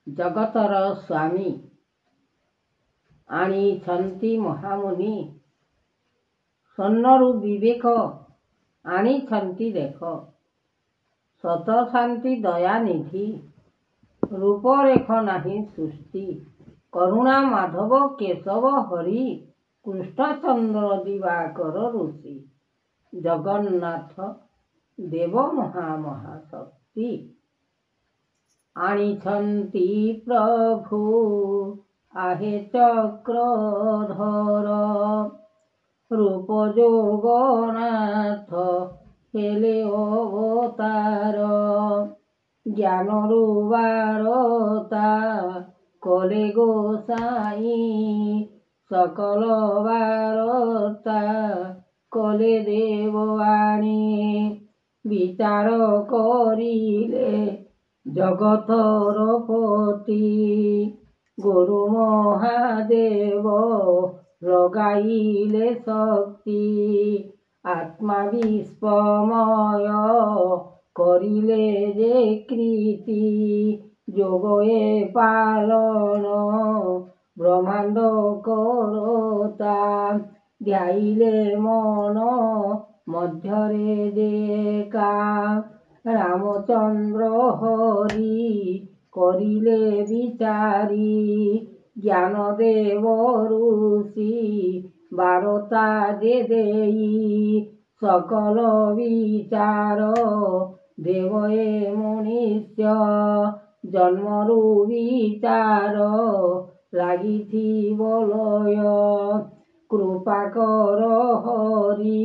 ଜଗତର ସ୍ୱାମୀ ଆଣିଛନ୍ତି ମହାମୁନି, ସ୍ୱର୍ଣ୍ଣରୁ ବିବେକ ଆଣିଛନ୍ତି ଦେଖ। ସତ ଶାନ୍ତି ଦୟାନିଧି, ରୂପରେଖ ନାହିଁ ସୃଷ୍ଟି। କରୁଣା ମାଧବ କେଶବ ହରି, କୃଷ୍ଣଚନ୍ଦ୍ର ଦିବାକର ଋଷି। ଜଗନ୍ନାଥ ଦେବ ମହାଶକ୍ତି, ଆଣିଛନ୍ତି ପ୍ରଭୁ आहे ଚକ୍ରଧର। ରୂପ ଜଗନ୍ନାଥ ହେଲେ ଅବତାର, ଜ୍ଞାନରୁ ବାରତା କଲେ ଗୋସାଇଁ। ସକଳ ବାରତା କଲେ ଦେବବାଣୀ, ବିଚାର କରିଲେ ଜଗତର ପତି। ଗୁରୁ ମହାଦେବ ଲଗାଇଲେ ଶକ୍ତି, ଆତ୍ମା ବିଶ୍ୱମୟ କରିଲେ ଯେ କୀର୍ତ୍ତି। ଯୋଗ ଏ ପାଲନ ବ୍ରହ୍ମାଣ୍ଡ କରତା, ଧ୍ୟାଇଲେ ମନ ମଧ୍ୟରେ ଯେକା। ରାମଚନ୍ଦ୍ର ହରି କରିଲେ ବିଚାରି, ଜ୍ଞାନ ଦେବ ଋଷି ବାରତା ଯେ ଦେଇ। ସକଳ ବିଚାର ଦେବ ଏ ମନୁଷ୍ୟ, ଜନ୍ମରୁ ବିଚାର ଲାଗିଥିବ ଲୟ। କୃପା କର ହରି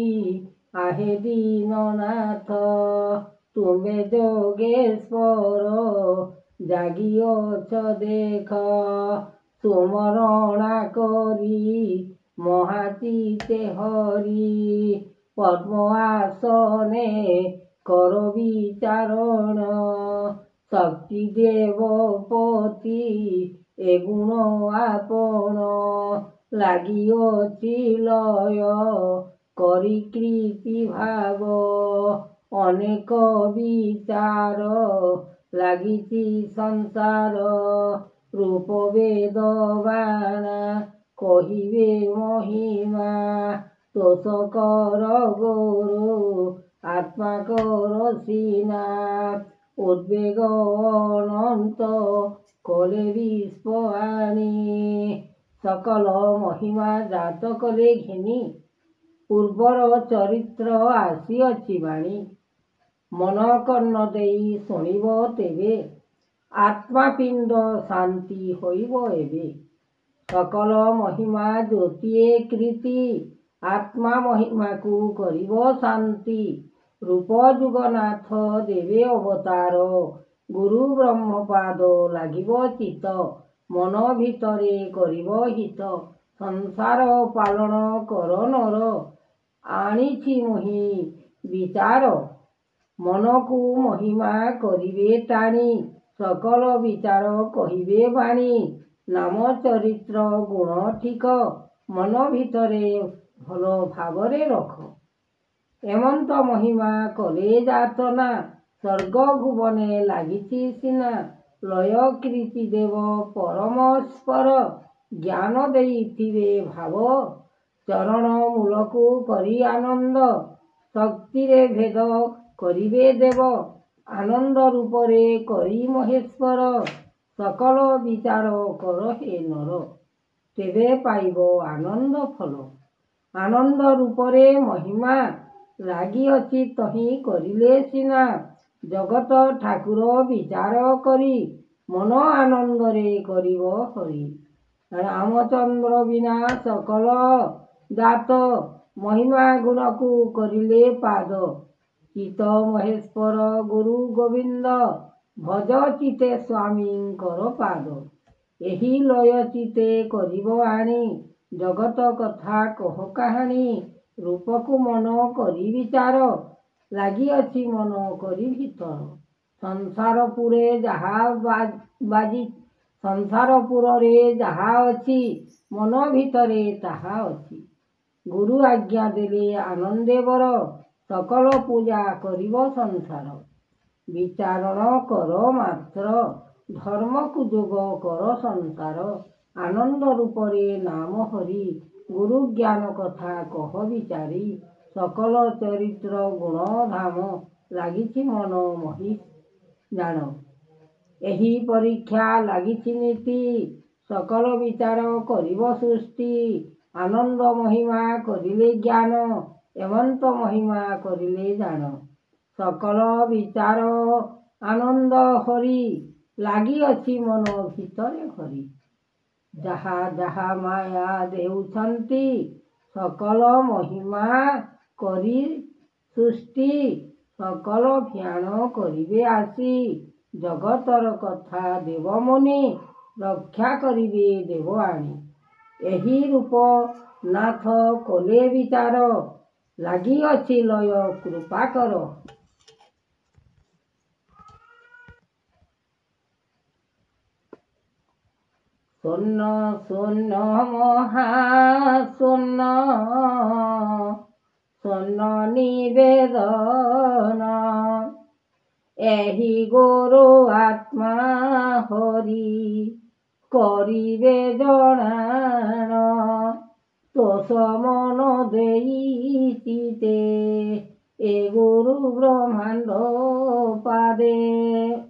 आहे ଦୀନନାଥ, ତୁମେ ଯୋଗେଶ୍ୱର ଜାଗିଅଛ ଦେଖ। ସୁମରଣା କରି ମହାଚିତ୍ତେ ହରି, ପଦ୍ମ ଆସନେ କର ବିଚାରଣ। ଶକ୍ତି ଦେବ ପତି ଏ ଗୁଣ ଆପଣ, ଲାଗିଅଛି ଲୟ କରି କୀର୍ତ୍ତି ଭାବ। ଅନେକ ବିଚାର ଲାଗିଛି ସଂସାର, ରୂପ ବେଦବାଣା କହିବେ ମହିମା। ତୋଷ କର ଗୁରୁ ଆତ୍ମା କର ସିନା, ଉଦ୍ବେଗ ଅନନ୍ତ କଲେ ବିଶ୍ୱ ଆଣି। ସକଳ ମହିମା ଜାତ କଲେ ଘେନି, ପୂର୍ବର ଚରିତ୍ର ଆସିଅଛି ବାଣୀ। ମନ କର୍ଣ୍ଣ ଦେଇ ଶୁଣିବ ତେବେ, ଆତ୍ମା ପିଣ୍ଡ ଶାନ୍ତି ହୋଇବ ଏବେ। ସକଳ ମହିମା ଜ୍ୟୋତିଏ କୀର୍ତ୍ତି, ଆତ୍ମା ମହିମାକୁ କରିବ ଶାନ୍ତି। ରୂପ ଯୁଗନାଥ ଦେବେ ଅବତାର, ଗୁରୁ ବ୍ରହ୍ମପାଦ ଲାଗିବ ଚିତ୍ତ। ମନ ଭିତରେ କରିବ ହିତ, ସଂସାର ପାଳନ କର ନର। ଆଣିଛି ମୋହି ବିଚାର, ମନକୁ ମହିମା କରିବେ ଟାଣି। ସକଳ ବିଚାର କହିବେ ବାଣୀ, ନାମ ଚରିତ୍ର ଗୁଣ ଠିକ। ମନ ଭିତରେ ଭଲ ଭାବରେ ରଖ। ଏମନ୍ତ ମହିମା କଲେ ଯାତନା, ସ୍ୱର୍ଗ ଭୁବନେ ଲାଗିଛି ସିନା। ଲୟ କୀର୍ତ୍ତି ଦେବ ପରମେଶ୍ୱର, ଜ୍ଞାନ ଦେଇଥିବେ ଭାବ। ଚରଣ ମୂଳକୁ କରି ଆନନ୍ଦ, ଶକ୍ତିରେ ଭେଦ କରିବେ ଦେବ। ଆନନ୍ଦ ରୂପରେ କରି ମହେଶ୍ୱର, ସକଳ ବିଚାର କର ହେ ନର। ତେବେ ପାଇବ ଆନନ୍ଦ ଫଳ। ଆନନ୍ଦ ରୂପରେ ମହିମା ଲାଗିଅଛି ତହିଁ କରିଲେ ସିନା। ଜଗତ ଠାକୁର ବିଚାର କରି, ମନ ଆନନ୍ଦରେ କରିବ ହରି। ରାମଚନ୍ଦ୍ର ବିନା ସକଳ ଜାତ, ମହିମା ଗୁଣକୁ କରିଲେ ପାଦ। ଚିତ୍ତ ମହେଶ୍ୱର ଗୁରୁ ଗୋବିନ୍ଦ, ଭଜ ଚିତ୍ତେ ସ୍ୱାମୀଙ୍କର ପାଦ। ଏହି ଲୟ ଚିତ୍ତେ କରିବ ଆଣି, ଜଗତ କଥା କହ କାହାଣୀ। ରୂପକୁ ମନ କରି ବିଚାର, ଲାଗିଅଛି ମନ କରି ଭିତର। ସଂସାରପୁରେ ସଂସାରପୁରରେ ଯାହା ଅଛି, ମନ ଭିତରେ ତାହା ଅଛି। ଗୁରୁ ଆଜ୍ଞା ଦେଲେ ଆନନ୍ଦେ ବର, ସକଳ ପୂଜା କରିବ ସଂସାର। ବିଚାରଣ କର ମାତ୍ର, ଧର୍ମକୁ ଯୋଗ କର ସଂସାର, ଆନନ୍ଦ ରୂପରେ ନାମ ହରି। ଗୁରୁ ଜ୍ଞାନ କଥା କହ ବିଚାରି, ସକଳ ଚରିତ୍ର ଗୁଣ ଧାମ, ଲାଗିଛି ମନ ମହି ଜାଣ। ଏହି ପରୀକ୍ଷା ଲାଗିଛି ନୀତି, ସକଳ ବିଚାର କରିବ ସୃଷ୍ଟି। ଆନନ୍ଦ ମହିମା କରିଲେ ଜ୍ଞାନ, ଏମନ୍ତ ମହିମା କରିଲେ ଜାଣ। ସକଳ ବିଚାର ଆନନ୍ଦ ହରି, ଲାଗିଅଛି ମନ ଭିତରେ ଘରି। ଯାହା ଯାହା ମାୟା ଦେଉଛନ୍ତି, ସକଳ ମହିମା କରି ସୃଷ୍ଟି। ସକଳ ଧ୍ୟାନ କରିବେ ଆସି, ଜଗତର କଥା ଦେବମୁନି, ରକ୍ଷା କରିବେ ଦେବ ଆଣି। ଏହି ରୂପ ନାଥ କଲେ ବିଚାର, ଲାଗିଅଛି ଲୟ କୃପାକର। ଶୂନ୍ୟ ଶୂନ୍ୟ ମହାଶୂନ୍ୟ, ଶୂନ୍ୟ ନିବେଦନ, ଏହି ଗୁରୁ ଆତ୍ମା ହରି, କରିବେ ଜଣାଣ। ତୋଷ ମନ ଦେଇ ଚିତେ, ଏ ଗୁରୁ ବ୍ରହ୍ମାଣ୍ଡ ପାଦେ।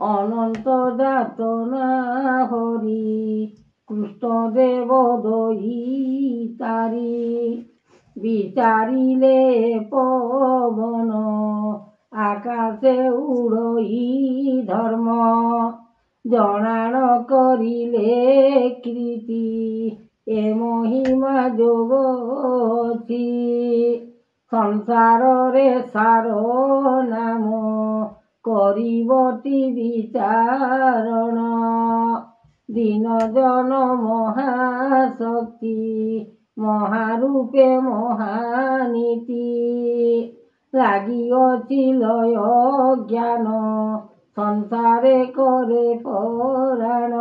ଅନନ୍ତ ଯାତନା ହରି, କୃଷ୍ଣ ଦେବ ଦଇତାରି। বিচারিলে পবন, আকাশে উড়ই ধর্ম। জনাণ করিলে কৃতি, এ মহিমা যোগ ଅଛି। ସଂସାରରେ ସାର ନାମ, କରିବଟି ବିଚାରଣ। ଦୀନ ଜନ ମହାଶକ୍ତି, ମହାରୂପେ ମହାନୀତି। ଲାଗିଅଛି ଲୟ ଜ୍ଞାନ, ସଂସାରେ କରେ ପରାଣ।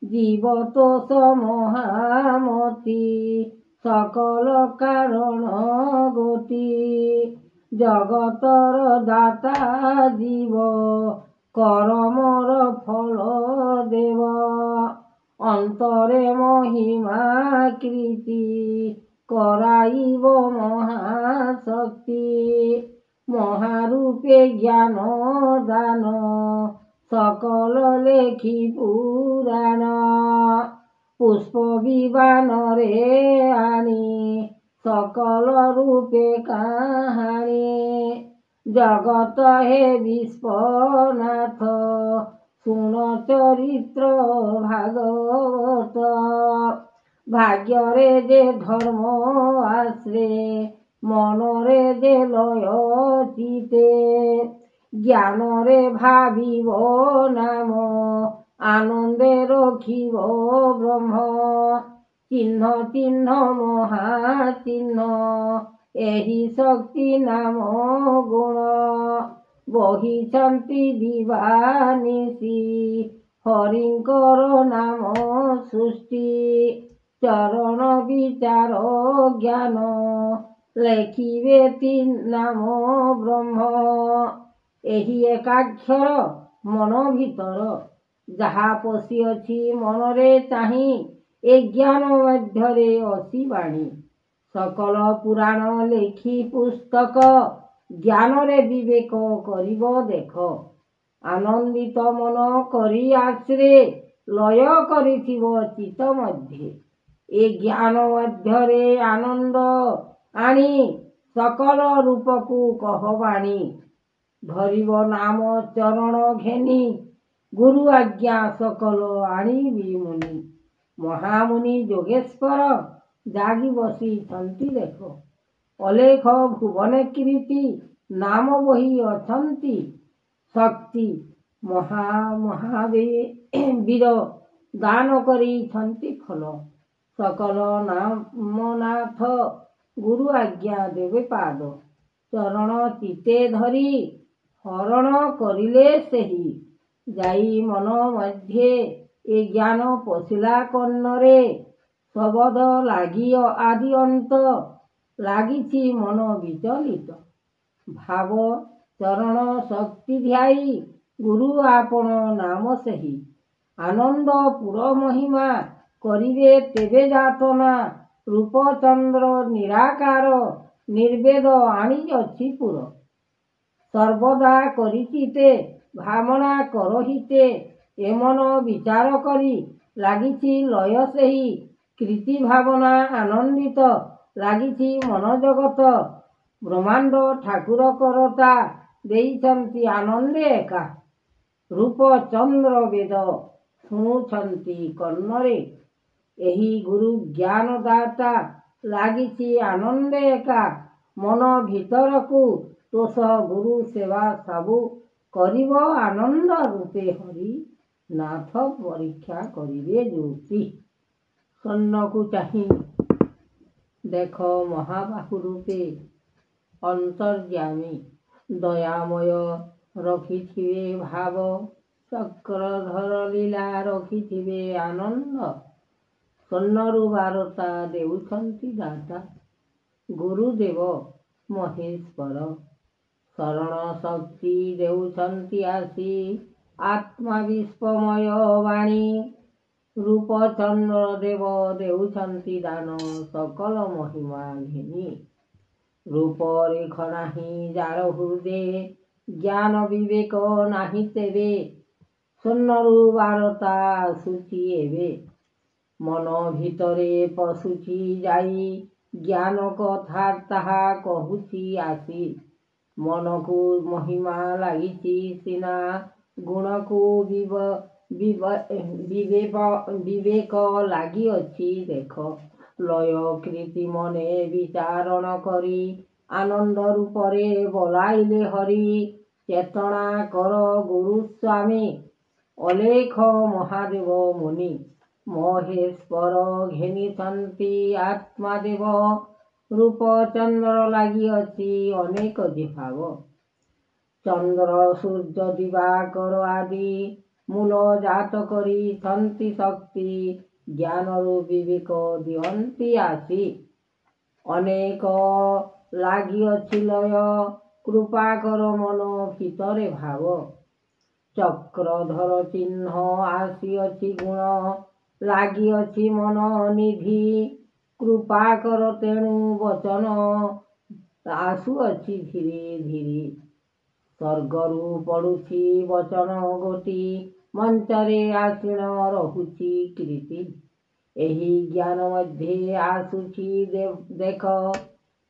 ଜୀବତୋଷ ମହାମତି, সকল কারণ গতি। জগতর দাতা জীব, করমর ফল দেব। অন্তরে মহিমা কৃতি, কৰাইব মহাশক্তি। মহারূপে জ্ঞান দান, সকল লেখি পুরাণ। পুষ্প বিমাନରେ আনি, সকল রূপে কাহানি। জগত হে বিশ্বনাথ, শুণ চরিত্র ভাগবত। ভাগ্যরে যে ধর্ম আশ্রে, মনরে যে লয় চিতে। জ্ঞানরে ভাবিব নাম, আনন্দে রখিব ব্রহ্ম। চিহ্ন চিহ্ন মহাচিহ্ন, ଏହି ଶକ୍ତି ନାମ ଗୁଣ। ବହିଛନ୍ତି ଦିବାନିଶି, ହରିଙ୍କର ନାମ ସୃଷ୍ଟି। ଚରଣ ବିଚାର ଜ୍ଞାନ, ଲେଖିବେ ନାମ ବ୍ରହ୍ମ। ଏହି ଏକାକ୍ଷର ମନ ଭିତର, ଯାହା ପଶିଅଛି ମନରେ ଚାହିଁ। ଏ ଜ୍ଞାନ ମଧ୍ୟରେ ଅସି ବାଣୀ। ସକଳ ପୁରାଣ ଲେଖି ପୁସ୍ତକ, ଜ୍ଞାନରେ ବିବେକ କରିବ ଦେଖ। ଆନନ୍ଦିତ ମନ କରି ଆଶ୍ରେ, ଲୟ କରିଥିବ ଚିତ୍ତ ମଧ୍ୟେ। ଏ ଜ୍ଞାନ ମଧ୍ୟରେ ଆନନ୍ଦ ଆଣି, ସକଳ ରୂପକୁ କହ ବାଣୀ। ଧରିବ ନାମ ଚରଣ ଘେନି, ଗୁରୁ ଆଜ୍ଞା ସକଳ ଆଣିବି ମୁନି। ମହାମୁନି ଯୋଗେଶ୍ୱର, ଜାଗି ବସିଛନ୍ତି ଦେଖ। ଅଲେଖ ଭୁବନ କୀର୍ତ୍ତି, ନାମ ବହି ଅଛନ୍ତି ଶକ୍ତି। ମହାବୀର, ଦାନ କରିଛନ୍ତି ଫଳ। ସକଳ ନାମନାଥ, ଗୁରୁ ଆଜ୍ଞା ଦେବେ ପାଦ। ଚରଣ ଚିତେ ଧରି, ହରଣ କରିଲେ ସେହି। ଯାଇ ମନ ମଧ୍ୟେ ଏ ଜ୍ଞାନ ପଶିଲା କର୍ଣ୍ଣରେ। ଶବଦ ଲାଗି ଆଦି ଅନ୍ତ, ଲାଗିଛି ମନ ବିଚଳିତ। ଭାବ ଚରଣ ଶକ୍ତି ଧ୍ୟାଇ, ଗୁରୁ ଆପଣ ନାମ ସେହି। ଆନନ୍ଦ ପୁର ମହିମା କରିବେ ତେବେ ଯାତନା। ରୂପଚନ୍ଦ୍ର ନିରାକାର ନିର୍ବେଦ ଆଣିଅଛି ପୁର। ସର୍ବଦା କରିଚିତେ ଭାବନା କରହିତେ ଏମନ ବିଚାର କରି ଲାଗିଛି ଲୟ ସେହି। କୀର୍ତ୍ତି ଭାବନା ଆନନ୍ଦିତ ଲାଗିଛି ମନ ଜଗତ। ବ୍ରହ୍ମାଣ୍ଡ ଠାକୁର କରତା ଦେଇଛନ୍ତି ଆନନ୍ଦେ ଏକା। ରୂପ ଚନ୍ଦ୍ର ବେଦ ଶୁଣୁଛନ୍ତି କର୍ଣ୍ଣରେ। ଏହି ଗୁରୁ ଜ୍ଞାନ ଦାତା ଲାଗିଛି ଆନନ୍ଦେ ଏକା। ମନ ଭିତରକୁ ତୋଷ ଗୁରୁ ସେବା ସବୁ କରିବ ଆନନ୍ଦ ରୂପେ ହରି ନାଥ ପରୀକ୍ଷା କରିବେ ଜ୍ୟୋତି। ସ୍ୱର୍ଣ୍ଣକୁ ଚାହିଁ ଦେଖ ମହାବାହୁ ରୂପେ ଅନ୍ତର୍ଯ୍ୟାମୀ ଦୟାମୟ ରଖିଥିବେ ଭାବ। ଚକ୍ରଧର ଲୀଳା ରଖିଥିବେ ଆନନ୍ଦ। ସ୍ୱର୍ଣ୍ଣରୁ ବାରତା ଦେଉଛନ୍ତି ଦାତା ଗୁରୁଦେବ ମହେଶ୍ୱର। ଶରଣ ଶକ୍ତି ଦେଉଛନ୍ତି ଆସି ଆତ୍ମା ବିଶ୍ୱମୟ ବାଣୀ। ରୂପଚନ୍ଦ୍ର ଦେବ ଦେଉଛନ୍ତି ଦାନ ସକଳ ମହିମା ଘେନି। ରୂପରେଖ ନାହିଁ ଯାର ହୃଦେ ଜ୍ଞାନ ବିବେକ ନାହିଁ ତେବେ। ସ୍ୱର୍ଣ୍ଣରୁ ବାରତା ଆସୁଛି ଏବେ। ମନ ଭିତରେ ପଶୁଛି ଯାଇ ଜ୍ଞାନ କଥା ତାହା କହୁଛି ଆସି। ମନକୁ ମହିମା ଲାଗିଛି ସିନା ଗୁଣକୁ ବିବେକ ଲାଗିଅଛି ଦେଖ। ଲୟ କୀର୍ତ୍ତି ମନେ ବିଚାରଣ କରି ଆନନ୍ଦ ରୂପରେ ବୋଲାଇଲେ ହରି। ଚେତନା କର ଗୁରୁ ସ୍ୱାମୀ ଅଲେଖ ମହାଦେବ ମୁନି। ମହେଶ୍ୱର ଘେନିଛନ୍ତି ଆତ୍ମାଦେବ। ରୂପଚନ୍ଦ୍ର ଲାଗିଅଛି ଅନେକ ଯେ ଭାବ। ଚନ୍ଦ୍ର ସୂର୍ଯ୍ୟ ଦିବାକର ଆଦି ମୂଳ ଜାତ କରିଛନ୍ତି ଶକ୍ତି। ଜ୍ଞାନରୁ ବିବେକ ଦିଅନ୍ତି ଆସି। ଅନେକ ଲାଗିଅଛି ଲୟ କୃପା କର ମନ ଭିତରେ ଭାବ। ଚକ୍ରଧର ଚିହ୍ନ ଆସିଅଛି ଗୁଣ ଲାଗିଅଛି ମନ ନିଧି। କୃପା କର ତେଣୁ ବଚନ ଆସୁଅଛି ଧୀରେ ଧୀରେ। ସ୍ୱର୍ଗରୁ ପଡ଼ୁଛି ବଚନ ଗୋଟି ମଞ୍ଚରେ ଆସୀନ ରହୁଛି କୀର୍ତ୍ତି। ଏହି ଜ୍ଞାନ ମଧ୍ୟରେ ଆସୁଛି ଦେଖ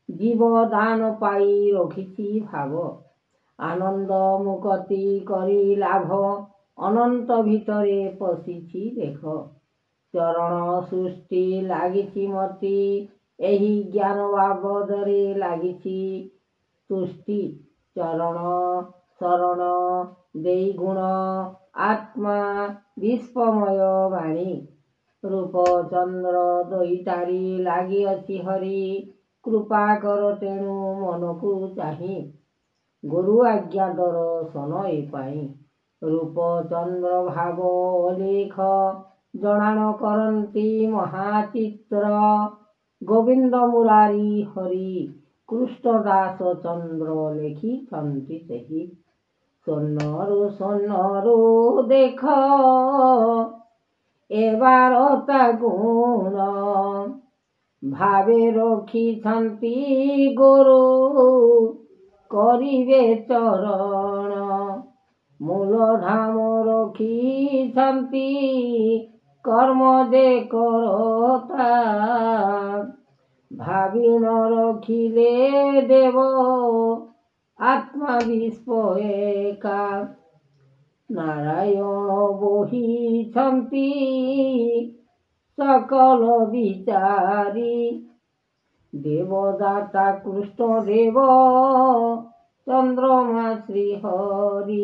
ଜୀବ ଦାନ ପାଇ ରଖିଛି ଭାବ। ଆନନ୍ଦ ମୁକ୍ତି କରି ଲାଭ ଅନନ୍ତ ଭିତରେ ପଶିଛି ଦେଖ। ଚରଣ ସୃଷ୍ଟି ଲାଗିଛି ମତି ଏହି ଜ୍ଞାନ ବାବଦରେ ଲାଗିଛି ତୁଷ୍ଟି। ଚରଣ ଶରଣ ଦେଇ ଗୁଣ ଆତ୍ମା ବିଶ୍ୱମୟ ବାଣୀ। ରୂପଚନ୍ଦ୍ର ଦଇତାରି ଲାଗିଅଛି ହରି। କୃପା କର ତେଣୁ ମନକୁ ଚାହିଁ ଗୁରୁ ଆଜ୍ଞା ଦର୍ଶନ ଏ ପାଇଁ। ରୂପଚନ୍ଦ୍ର ଭାବ ଅଲେଖ ଜଣାଣ କରନ୍ତି ମହାଚିତ୍ର। ଗୋବିନ୍ଦ ମୁରାରି ହରି କୃଷ୍ଣ ଦାସ ଚନ୍ଦ୍ର ଲେଖିଛନ୍ତି ସେହି। ସ୍ୱର୍ଣ୍ଣରୁ ଦେଖ ଏ ବାରତା ଗୁଣ ଭାବେ ରଖିଛନ୍ତି ଗୁରୁ କରିବେ ଚରଣ। ମୂଳ ଧାମ ରଖିଛନ୍ତି କର୍ମ ଯେ କରତା। ଭାବି ନ ରଖିଲେ ଦେବ ଆତ୍ମା ବିଶ୍ୱ ଏକା। ନାରାୟଣ ବହିଛନ୍ତି ସକଳ ବିଚାରି। ଦେବଦାତା କୃଷ୍ଣ ଦେବ ଚନ୍ଦ୍ରମା ଶ୍ରୀହରି।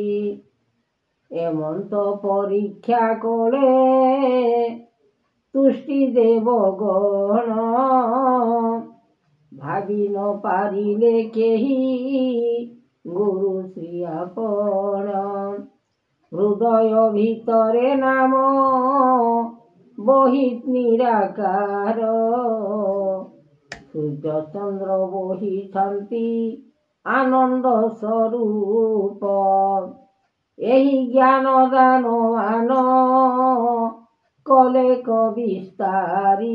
ଏମନ୍ତ ପରୀକ୍ଷା କଲେ ତୁଷ୍ଟି ଦେବ ଗଣ। ଭାବି ନ ପାରିଲେ କେହି ଗୁରୁ ଶ୍ରୀ ଆପଣ। ହୃଦୟ ଭିତରେ ନାମ ବହି ନିରାକାର। ସୂର୍ଯ୍ୟ ଚନ୍ଦ୍ର ବହିଛନ୍ତି ଆନନ୍ଦ ସ୍ୱରୂପ। ଏହି ଜ୍ଞାନ ଦାନମାନ କଲେ କବିସ୍ତାରୀ।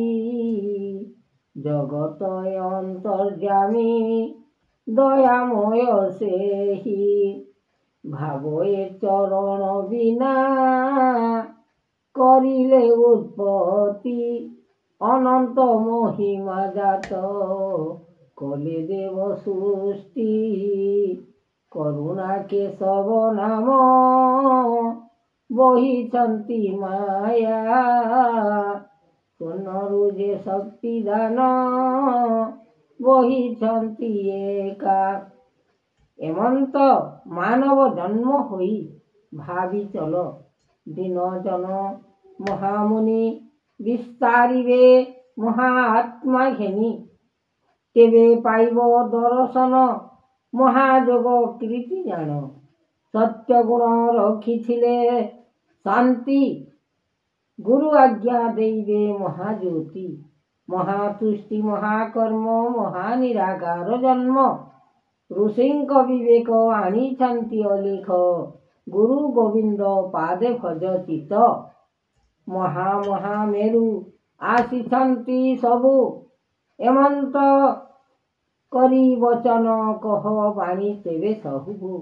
ଜଗତ ଅନ୍ତର୍ଯ୍ୟାମୀ ଦୟାମୟ ସେହି, ଭାବ ଏ ଚରଣ ବିନା କରିଲେ ଉତ୍ପତ୍ତି। ଅନନ୍ତ ମହିମା ଜାତ କଲେ ଦେବ ସୃଷ୍ଟି। କରୁଣା କେଶବ ନାମ ବହିଛନ୍ତି ମାୟା। ସ୍ୱର୍ଣ୍ଣରୁ ଯେ ଶକ୍ତି ଦାନ ବହିଛନ୍ତି ଏକା। ଏମନ୍ତ ମାନବ ଜନ୍ମ ହୋଇ ଭାବି ଚଲ, ଦିନ ଜନ ମହାମୁନି ବିସ୍ତାରିବେ ମହାତ୍ମା ଘେନି। ତେବେ ପାଇବ ଦର୍ଶନ ମହାଯୋଗ କୀର୍ତ୍ତି ଜାଣ। ସତ୍ୟ ଗୁଣ ରଖିଥିଲେ ଶାନ୍ତି, ଗୁରୁ ଆଜ୍ଞା ଦେବେ ମହାଜ୍ୟୋତି। ମହାତୃଷ୍ଟି ମହାକର୍ମ ମହାନିରାକାର ଜନ୍ମ। ଋଷିଙ୍କ ବିବେକ ଆଣିଛନ୍ତି ଅଲେଖ, ଗୁରୁ ଗୋବିନ୍ଦ ପାଦେ ଭଜ ଚିତ। ମହାମେରୁ ଆସିଛନ୍ତି ସବୁ, ଏମନ୍ତ କରି ବଚନ କହ ବାଣୀ ତେବେ ସହୁ।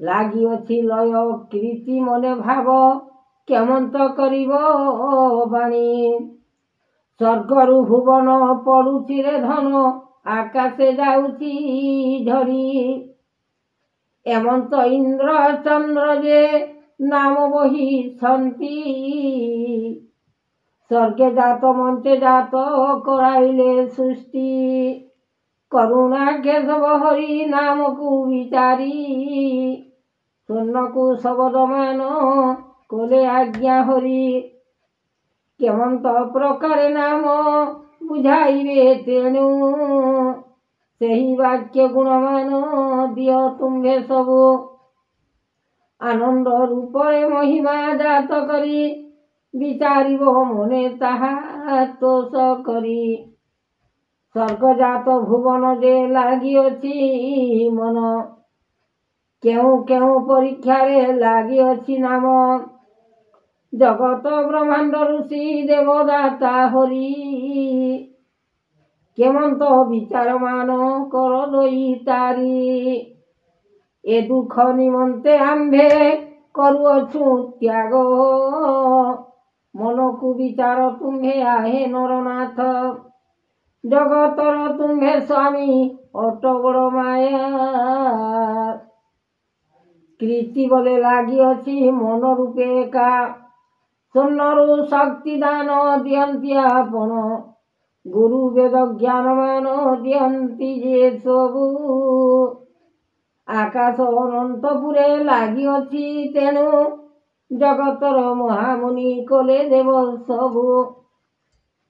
ଲାଗିଅଛି ଲୟ କୀର୍ତ୍ତି ମନେ ଭାବ, କେମନ୍ତ କରିବ ବାଣୀ। ସ୍ୱର୍ଗରୁ ଭୁବନ ପଡୁଛି ରେ ଧନ, ଆକାଶେ ଯାଉଛି ଝଡ଼ି। ଏମନ୍ତ ଇନ୍ଦ୍ର ଚନ୍ଦ୍ର ଯେ ନାମ ବହିଛନ୍ତି। ସ୍ୱର୍ଗେ ଜାତ ମଞ୍ଚେ ଜାତ କରାଇଲେ ସୃଷ୍ଟି। କରୁଣା କେଶବ ହରି ନାମକୁ ବିଚାରି। ସ୍ୱର୍ଣ୍ଣକୁ ଶବଦମାନ କଲେ ଆଜ୍ଞା ହରି। କେମନ୍ତ ପ୍ରକାରେ ନାମ ବୁଝାଇବେ ତେଣୁ। ସେହି ବାକ୍ୟ ଗୁଣମାନ ଦିଅ ତୁମ୍ଭେ ସବୁ। ଆନନ୍ଦ ରୂପରେ ମହିମା ଜାତ କରି, ବିଚାରିବ ମନେ ତାହା ତୋଷ କରି। ସ୍ୱର୍ଗଜାତ ଭୁବନ ଯେ ଲାଗିଅଛି ମନ, କେଉଁ କେଉଁ ପରୀକ୍ଷାରେ ଲାଗିଅଛି ନାମ। ଜଗତ ବ୍ରହ୍ମାଣ୍ଡ ଋଷି ଦେବଦାତା ହରି। କେମନ୍ତ ବିଚାରମାନ କର ଦଇତାରି। ଏ ଦୁଃଖ ନିମନ୍ତେ ଆମ୍ଭେ କରୁଅଛୁ ତ୍ୟାଗ। ମନକୁ ବିଚାର ତୁମ୍ଭେ ଆହେ ନରନାଥ। ଜଗତର ତୁମ୍ଭେ ସ୍ୱାମୀ ଅଟ ବଡ଼ ମାୟା। କୀର୍ତ୍ତି ବଳେ ଲାଗିଅଛି ମନ ରୂପେ ଏକା। ସ୍ୱର୍ଣ୍ଣରୁ ଶକ୍ତି ଦାନ ଦିଅନ୍ତି ଆପଣ, ଗୁରୁ ବେଦ ଜ୍ଞାନମାନ ଦିଅନ୍ତି ଯେ ସବୁ। ଆକାଶ ଅନନ୍ତପୁରେ ଲାଗିଅଛି ତେଣୁ, ଜଗତର ମହାମୁନି କଲେ ଦେବ ସବୁ।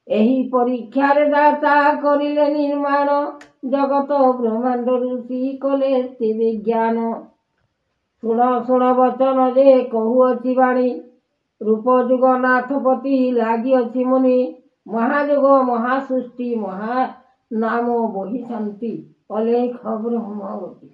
ଏହି ପରୀକ୍ଷାରେ ଦାତା କରିଲେ ନିର୍ମାଣ, ଜଗତ ବ୍ରହ୍ମାଣ୍ଡ ଋଷି କଲେ ତେବେ ଜ୍ଞାନ। ଶୁଣ ଶୁଣ ବଚନ ଯେ କହୁଅଛି ବାଣୀ, ରୂପ ଯୁଗ ନାଥପତି ଲାଗିଅଛି ମୁନି। ମହାଯୋଗ ମହାସୃଷ୍ଟି ମହାନାମ ବହିଛନ୍ତି ଅଲେଖ ବ୍ରହ୍ମବତୀ।